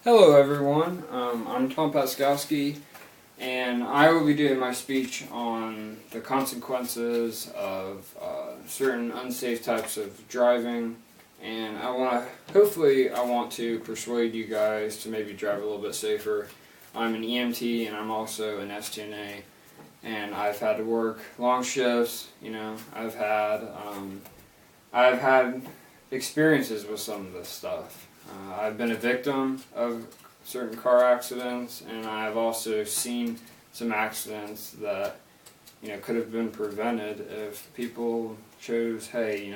Hello everyone, I'm Patzkowsky, and I will be doing my speech on the consequences of certain unsafe types of driving, and hopefully I want to persuade you guys to maybe drive a little bit safer. I'm an EMT and I'm also an STNA, and I've had to work long shifts. I've had experiences with some of this stuff. I've been a victim of certain car accidents, and I've also seen some accidents that could have been prevented if people chose, hey,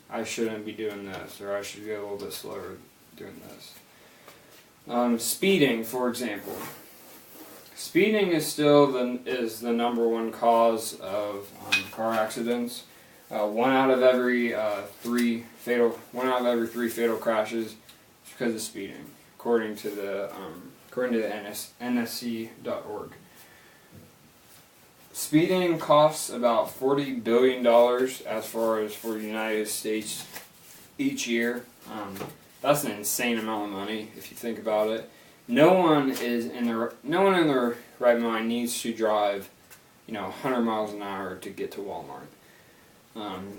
I shouldn't be doing this, or I should go a little bit slower doing this. Speeding, for example. Speeding is still the #1 cause of car accidents. One out of every three fatal crashes is because of speeding, according to the NSC.org. Speeding costs about $40 billion as far as for the United States each year. That's an insane amount of money if you think about it. No one in their right mind needs to drive 100 miles an hour to get to Walmart.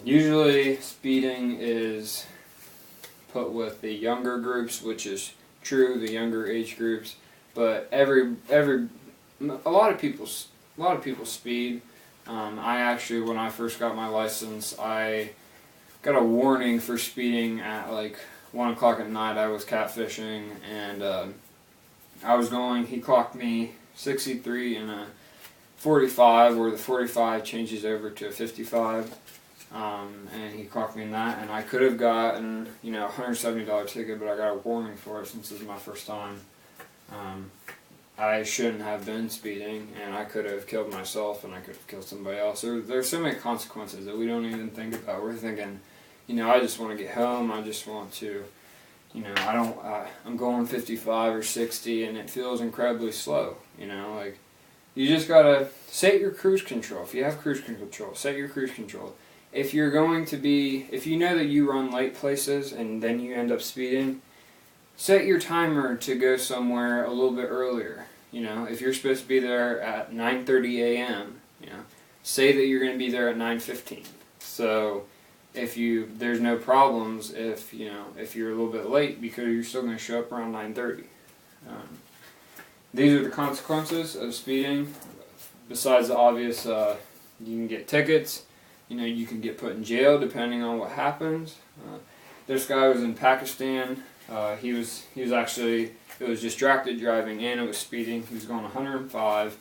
Usually speeding is put with the younger groups, which is true, the younger age groups, but a lot of people speed. I actually, when I first got my license, I got a warning for speeding at like 1 o'clock at night. I was catfishing, and he clocked me 63 in a 45, where the 45 changes over to a 55. And he clocked me in that, and I could have gotten $170 ticket, but I got a warning for it since this is my first time. I shouldn't have been speeding, and I could have killed myself, and I could have killed somebody else. There's so many consequences that we don't even think about. We're thinking, I just want to get home. I just want to, I'm going 55 or 60, and it feels incredibly slow. You just gotta set your cruise control. If you have cruise control, set your cruise control. If you know that you run late places and then you end up speeding, set your timer to go somewhere a little bit earlier. If you're supposed to be there at 9:30 a.m., say that you're going to be there at 9:15. So there's no problems if you're a little bit late, because you're still going to show up around 9:30. These are the consequences of speeding. Besides the obvious, you can get tickets. You can get put in jail depending on what happens. This guy was in Pakistan. He was actually, it was distracted driving and it was speeding. He was going 105,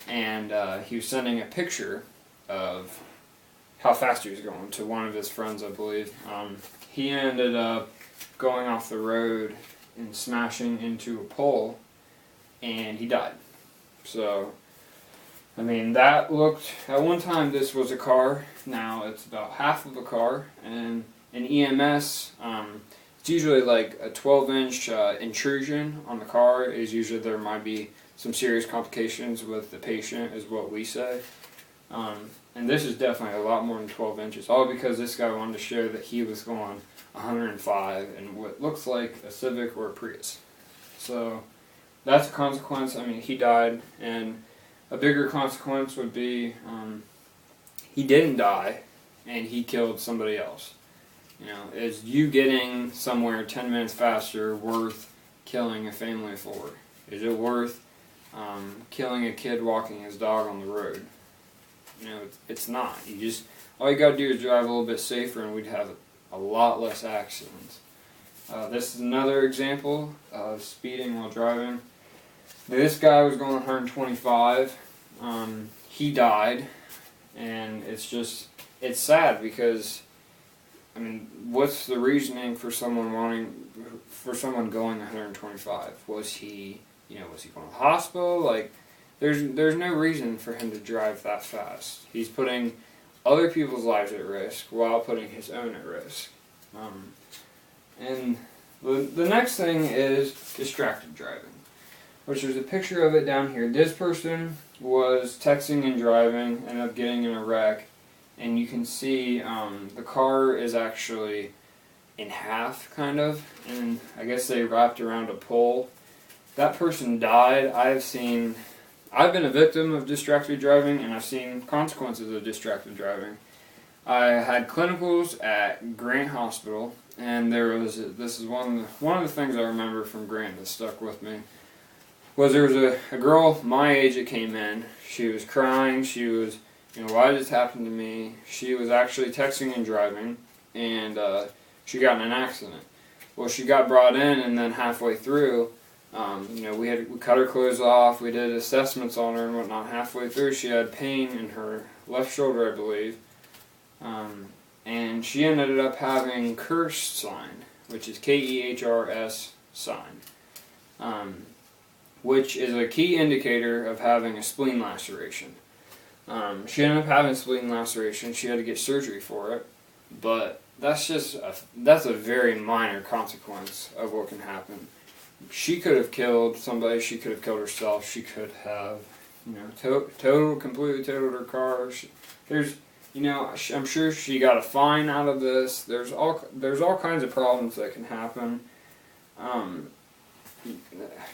and he was sending a picture of how fast he was going to one of his friends, I believe. He ended up going off the road and smashing into a pole, and he died. So, at one time this was a car. Now it's about half of a car, and in EMS, it's usually like a 12-inch intrusion on the car. There might be some serious complications with the patient, is what we say. And this is definitely a lot more than 12 inches, all because this guy wanted to show that he was going 105 in what looks like a Civic or a Prius. So that's a consequence. He died, and a bigger consequence would be he didn't die, and he killed somebody else. Is you getting somewhere 10 minutes faster worth killing a family of 4? Is it worth killing a kid walking his dog on the road? It's not. All you gotta do is drive a little bit safer, and we'd have a lot less accidents. This is another example of speeding while driving. This guy was going 125. He died, and it's sad because, what's the reasoning for someone going 125? Was he going to the hospital? There's no reason for him to drive that fast. He's putting other people's lives at risk while putting his own at risk. And the next thing is distracted driving, which there's a picture of it down here. This person was texting and driving, ended up getting in a wreck, and you can see the car is actually in half, kind of, and I guess they wrapped around a pole, that person died. I've been a victim of distracted driving, and I've seen consequences of distracted driving. I had clinicals at Grant Hospital, and this is one of the things I remember from Grant that stuck with me. There was a girl my age that came in. She was crying. She was, why did this happen to me? She was actually texting and driving, and she got in an accident. Well, she got brought in, and then halfway through, we cut her clothes off. We did assessments on her and whatnot. Halfway through, she had pain in her left shoulder, I believe, and she ended up having KEHRS sign, which is KEHRS sign, which is a key indicator of having a spleen laceration. She ended up having a spleen laceration. She had to get surgery for it, but that's a very minor consequence of what can happen. She could have killed somebody. She could have killed herself. She could have, completely totaled her car. I'm sure she got a fine out of this. There's all kinds of problems that can happen.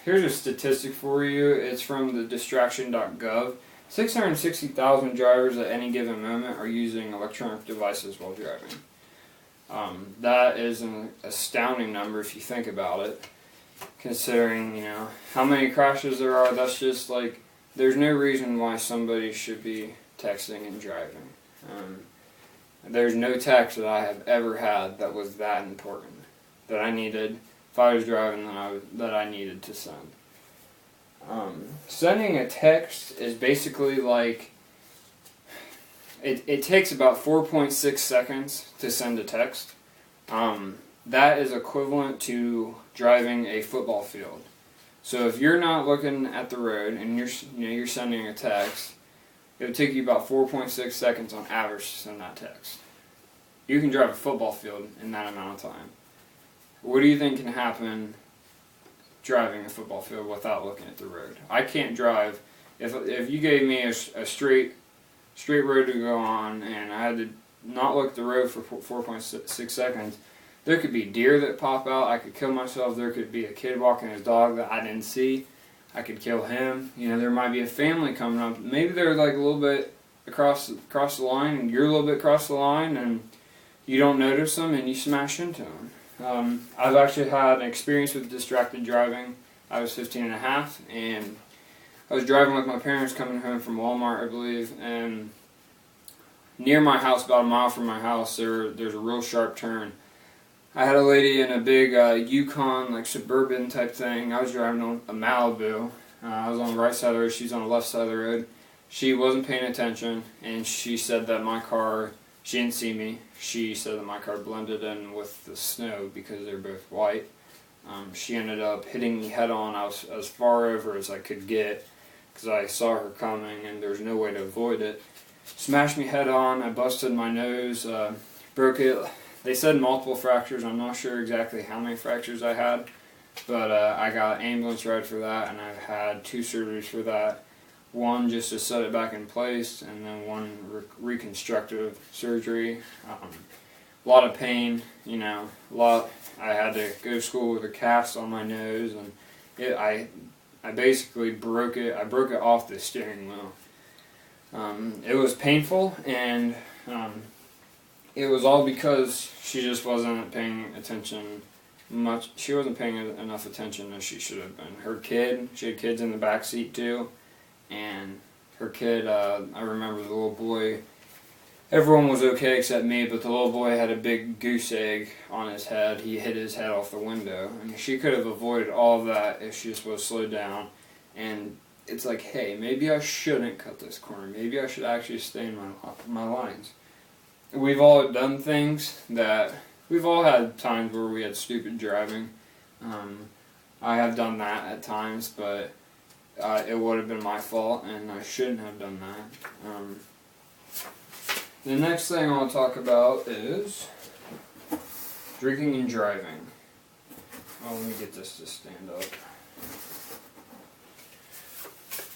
Here's a statistic for you. It's from the distraction.gov. 660,000 drivers at any given moment are using electronic devices while driving. That is an astounding number if you think about it. Considering, how many crashes there are, that's just like, there's no reason why somebody should be texting and driving. There's no text that I have ever had that was that important, that I needed, if I was driving, that I needed to send. Sending a text is basically like, it takes about 4.6 seconds to send a text. That is equivalent to driving a football field. So if you're not looking at the road and you're sending a text, it would take you about 4.6 seconds on average to send that text. You can drive a football field in that amount of time. What do you think can happen driving a football field without looking at the road? I can't drive. If you gave me a straight road to go on and I had to not look at the road for 4.6 seconds, there could be deer that pop out. I could kill myself. There could be a kid walking his dog that I didn't see. I could kill him. There might be a family coming up. Maybe they're like a little bit across the line, and you're a little bit across the line, and you don't notice them, and you smash into them. I've actually had an experience with distracted driving. I was 15 and a half, and I was driving with my parents coming home from Walmart, I believe, and near my house, about a mile from my house, there's a real sharp turn. I had a lady in a big Yukon, like suburban type thing. I was driving on a Malibu. I was on the right side of the road. She's on the left side of the road. She wasn't paying attention, and she said that my car, she didn't see me. She said that my car blended in with the snow because they're both white. She ended up hitting me head on. I was as far over as I could get because I saw her coming, and there was no way to avoid it. Smashed me head on. I busted my nose, broke it. They said multiple fractures. I'm not sure exactly how many fractures I had, but I got an ambulance ride for that, and I've had 2 surgeries for that. One just to set it back in place, and then one reconstructive surgery. A lot of pain, a lot. I had to go to school with a cast on my nose, and I basically broke it. I broke it off the steering wheel. It was painful, and it was all because she just wasn't paying attention much. She wasn't paying enough attention as she should have been. She had kids in the back seat too, and her kid, I remember the little boy, everyone was okay except me, but the little boy had a big goose egg on his head. He hit his head off the window, and she could have avoided all of that if she just was slowed down. And it's like, hey, maybe I shouldn't cut this corner. Maybe I should actually stay in my lines. We've all done things we've all had times where we had stupid driving. I have done that at times, but it would have been my fault, and I shouldn't have done that. The next thing I want to talk about is drinking and driving. Oh, let me get this to stand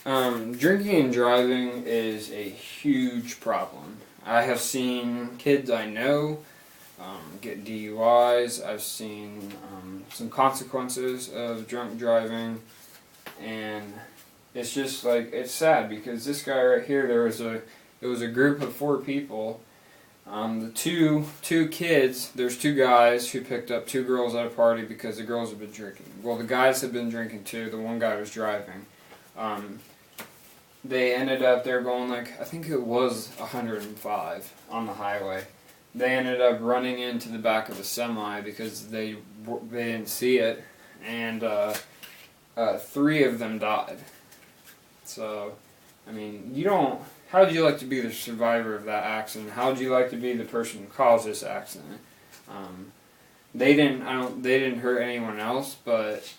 up. Drinking and driving is a huge problem. I have seen kids I know get DUIs. I've seen some consequences of drunk driving. and it's just like, it's sad because this guy right here, it was a group of 4 people. The two kids, there's 2 guys who picked up 2 girls at a party because the girls have been drinking. Well, the guys have been drinking too. The one guy was driving. They ended up, they're going like, I think it was 105 on the highway. They ended up running into the back of a semi because they didn't see it, and 3 of them died. So, I mean, how would you like to be the survivor of that accident? How would you like to be the person who caused this accident? They didn't hurt anyone else, but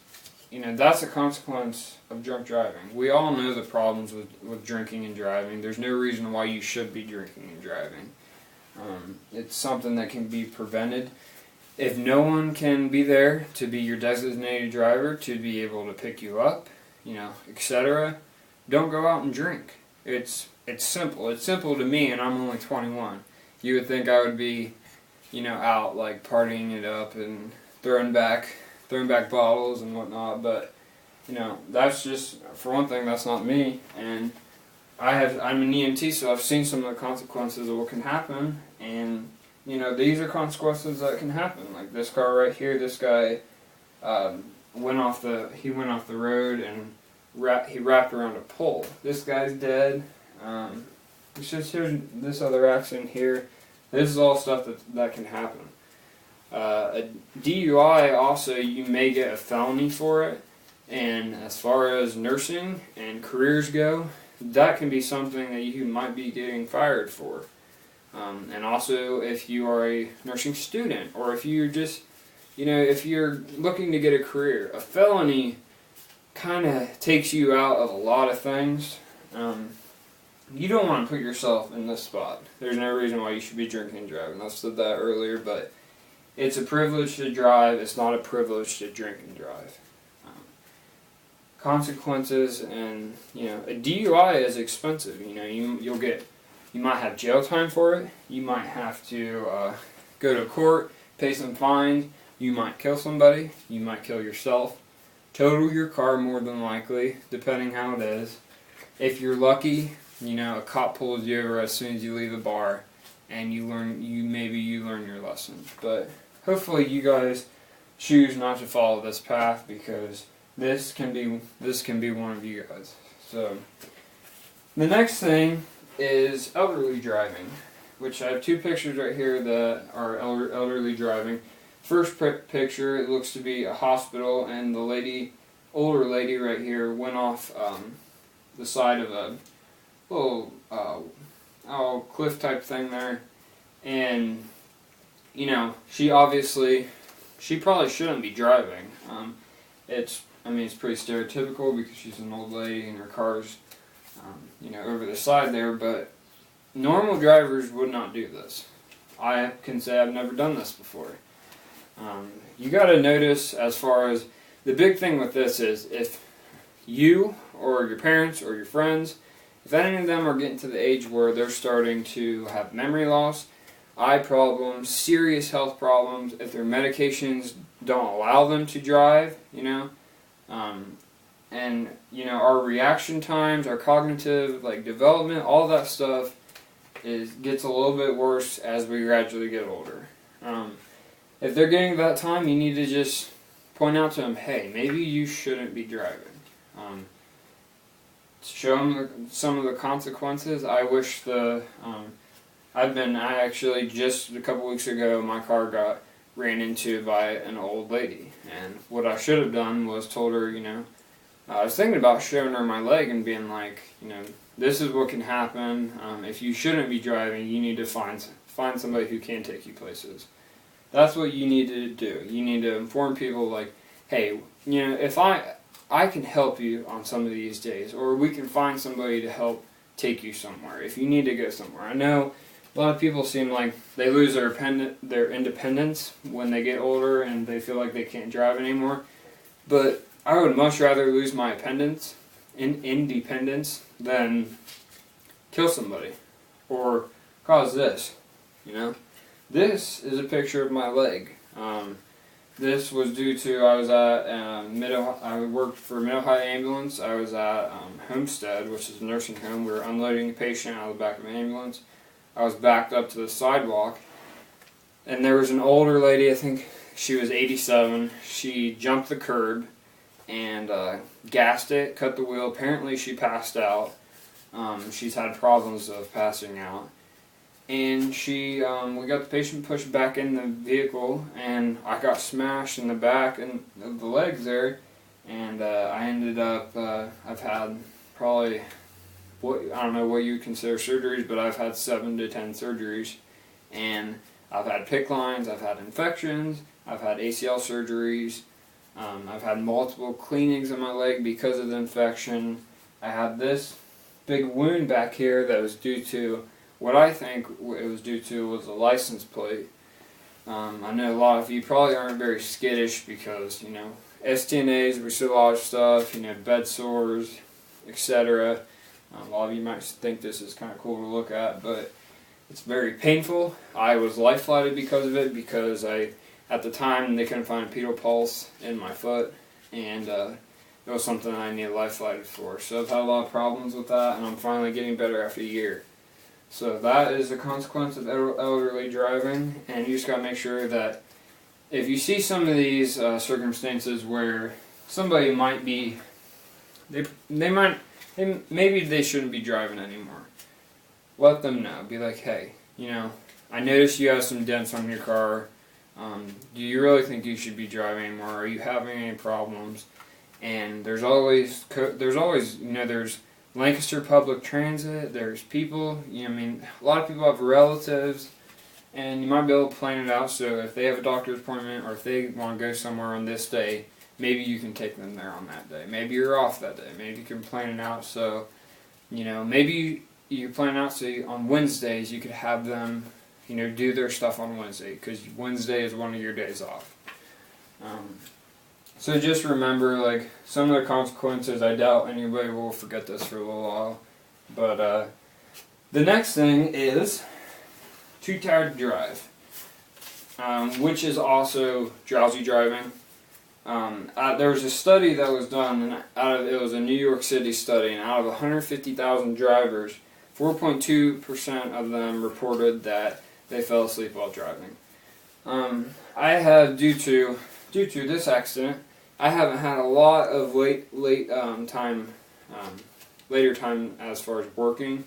that's a consequence of drunk driving. We all know the problems with drinking and driving. There's no reason why you should be drinking and driving. It's something that can be prevented. If no one can be there to be your designated driver, to be able to pick you up, etc., don't go out and drink. It's simple. It's simple to me, and I'm only 21. You would think I would be, out like partying it up and throwing back bottles and whatnot, but that's just, for one thing, that's not me. And I'm an EMT, so I've seen some of the consequences of what can happen, and these are consequences that can happen. Like this car right here, this guy went off the road and he wrapped around a pole. This guy's dead. It's just, here's this other accident here. This is all stuff that can happen. A DUI also, you may get a felony for it, and as far as nursing and careers go, that can be something that you might be getting fired for. And also, if you are a nursing student, or if you're just, if you're looking to get a career, a felony kind of takes you out of a lot of things. You don't want to put yourself in this spot. There's no reason why you should be drinking and driving. I said that earlier, but it's a privilege to drive. It's not a privilege to drink and drive. Consequences, and a DUI is expensive. You might have jail time for it. You might have to go to court, pay some fines. You might kill somebody. You might kill yourself. Total your car more than likely, depending how it is. If you're lucky, a cop pulls you over as soon as you leave the bar, and you learn your lesson. But hopefully you guys choose not to follow this path, because this can be one of you guys. So the next thing is elderly driving, which I have 2 pictures right here that are elderly driving. First picture, it looks to be a hospital, and the older lady right here went off the side of a little cliff type thing there, and she probably shouldn't be driving. It's pretty stereotypical because she's an old lady and her car's over the side there, but normal drivers would not do this. I can say I've never done this before. You got to notice, as far as the big thing with this is, if you or your parents or your friends, if any of them are getting to the age where they're starting to have memory loss, eye problems, serious health problems, if their medications don't allow them to drive, and our reaction times, our cognitive development, all that stuff gets a little bit worse as we gradually get older. If they're getting to that time, you need to just point out to them, hey, maybe you shouldn't be driving. Show them some of the consequences. I actually, just a couple weeks ago, my car got ran into by an old lady, and what I should have done was told her, I was thinking about showing her my leg and being like, this is what can happen. If you shouldn't be driving, you need to find somebody who can take you places. That's what you need to do. You need to inform people like, hey, if I can help you on some of these days, or we can find somebody to help take you somewhere if you need to go somewhere. I know a lot of people seem like they lose their independence when they get older and they feel like they can't drive anymore, but I would much rather lose my independence than kill somebody or cause this. This is a picture of my leg. This was due to I was at I worked for Mid-Ohio Ambulance. I was at Homestead, which is a nursing home. We were unloading a patient out of the back of an ambulance. I was backed up to the sidewalk, and there was an older lady, I think she was 87. She jumped the curb and gassed it, cut the wheel. Apparently she passed out. She's had problems of passing out. And we got the patient pushed back in the vehicle, and I got smashed in the back and the legs there, and I ended up, I've had probably, I don't know what you consider surgeries, but I've had 7 to 10 surgeries, and I've had PICC lines, I've had infections, I've had ACL surgeries, I've had multiple cleanings on my leg because of the infection. I had this big wound back here that was due to, what I think it was due to was a license plate. I know a lot of you probably aren't very skittish because, STNAs, we see a lot of stuff, bed sores, etc. A lot of you might think this is kind of cool to look at, but it's very painful. I was life flighted because of it, because at the time they couldn't find a pedal pulse in my foot, and it was something I needed life flighted for. So I've had a lot of problems with that, and I'm finally getting better after a year. So that is a consequence of elderly driving, and you just got to make sure that if you see some of these circumstances where somebody might be, maybe they shouldn't be driving anymore, let them know. Be like, hey, I noticed you have some dents on your car. Do you really think you should be driving anymore? Are you having any problems? And there's always, there's Lancaster Public Transit, there's people, a lot of people have relatives, and you might be able to plan it out, so if they have a doctor's appointment, or if they want to go somewhere on this day, maybe you can take them there on that day. Maybe you're off that day. Maybe you can plan it out so, maybe you plan it out so on Wednesdays you could have them, do their stuff on Wednesday, because Wednesday is one of your days off. So just remember, some of the consequences, I doubt anybody will forget this for a little while. But the next thing is too tired to drive, which is also drowsy driving. There was a study that was done, and it was a New York City study, and out of 150,000 drivers, 4.2% of them reported that they fell asleep while driving. I have, due to this accident, I haven't had a lot of later time as far as working,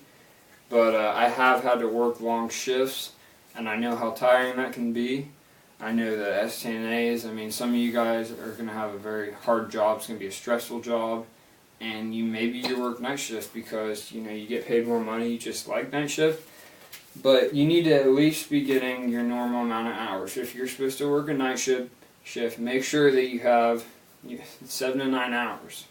but I have had to work long shifts, and I know how tiring that can be. I know that STNAs, some of you guys are going to have a very hard job. It's going to be a stressful job, and maybe you work night shift because you get paid more money. You just like night shift, but you need to at least be getting your normal amount of hours. If you're supposed to work a night shift, make sure that you have 7 to 9 hours.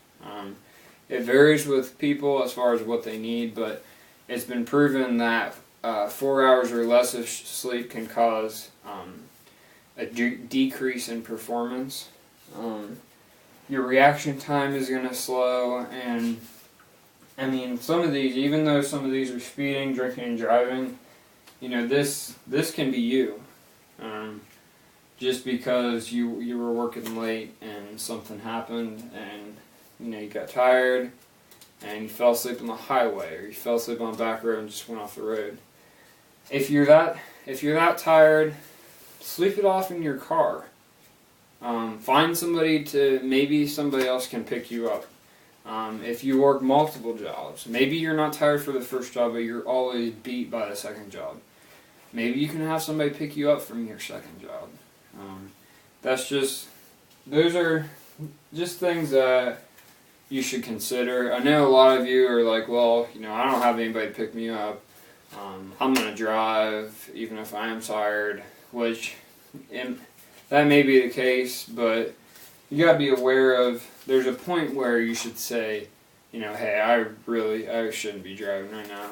It varies with people as far as what they need, but it's been proven that 4 hours or less of sleep can cause a decrease in performance. Your reaction time is going to slow, and some of these, even though some of these are speeding, drinking, and driving, this can be you. Just because you were working late and something happened, and you got tired and you fell asleep on the highway, or you fell asleep on a back road and just went off the road. If you're that tired, sleep it off in your car. Find maybe somebody else can pick you up. If you work multiple jobs, maybe you're not tired for the first job, but you're always beat by the second job. Maybe you can have somebody pick you up from your second job. Those are just things that you should consider. I know a lot of you are like, well, I don't have anybody to pick me up. I'm going to drive even if I am tired, which that may be the case, but you got to be aware of, there's a point where you should say, hey, I shouldn't be driving right now.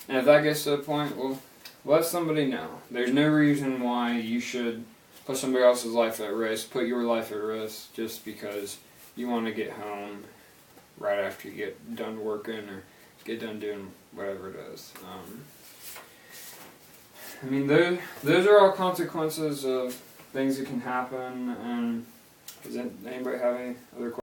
And if that gets to the point, well, let somebody know. There's no reason why you should put somebody else's life at risk, put your life at risk, just because you want to get home right after you get done working or get done doing whatever it is. Those are all consequences of things that can happen. And does anybody have any other questions?